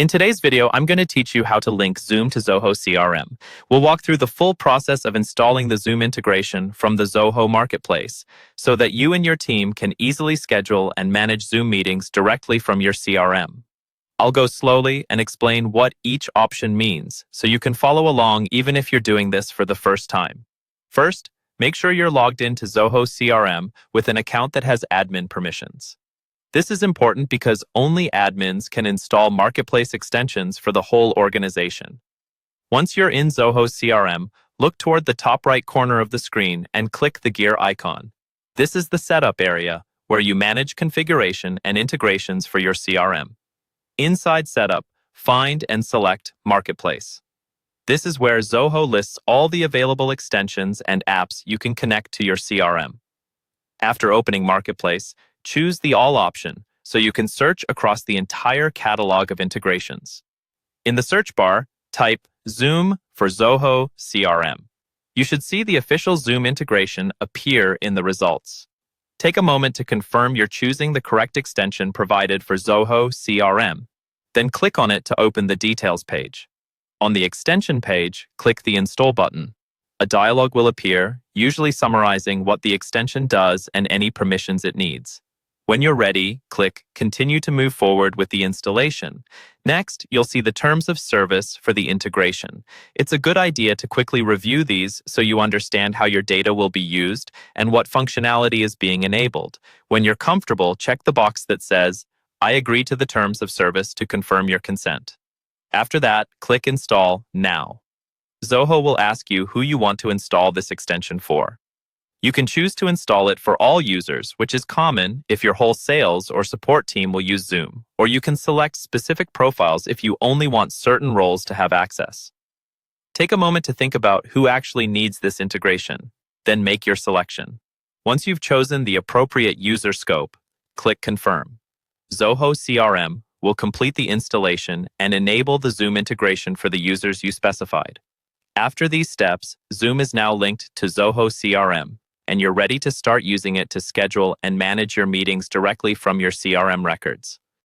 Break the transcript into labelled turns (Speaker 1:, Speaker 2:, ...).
Speaker 1: In today's video, I'm going to teach you how to link Zoom to Zoho CRM. We'll walk through the full process of installing the Zoom integration from the Zoho marketplace so that you and your team can easily schedule and manage Zoom meetings directly from your CRM. I'll go slowly and explain what each option means so you can follow along even if you're doing this for the first time. First, make sure you're logged into Zoho CRM with an account that has admin permissions. This is important because only admins can install marketplace extensions for the whole organization. Once you're in Zoho CRM, look toward the top right corner of the screen and click the gear icon. This is the setup area where you manage configuration and integrations for your CRM. Inside Setup, find and select Marketplace. This is where Zoho lists all the available extensions and apps you can connect to your CRM. After opening Marketplace, choose the All option so you can search across the entire catalog of integrations. In the search bar, type Zoom for Zoho CRM. You should see the official Zoom integration appear in the results. Take a moment to confirm you're choosing the correct extension provided for Zoho CRM. Then click on it to open the details page. On the extension page, click the Install button. A dialog will appear, usually summarizing what the extension does and any permissions it needs. When you're ready, click Continue to move forward with the installation. Next, you'll see the terms of service for the integration. It's a good idea to quickly review these so you understand how your data will be used and what functionality is being enabled. When you're comfortable, check the box that says, I agree to the terms of service to confirm your consent. After that, click Install Now. Zoho will ask you who you want to install this extension for. You can choose to install it for all users, which is common if your whole sales or support team will use Zoom, or you can select specific profiles if you only want certain roles to have access. Take a moment to think about who actually needs this integration, then make your selection. Once you've chosen the appropriate user scope, click Confirm. Zoho CRM will complete the installation and enable the Zoom integration for the users you specified. After these steps, Zoom is now linked to Zoho CRM, and you're ready to start using it to schedule and manage your meetings directly from your CRM records.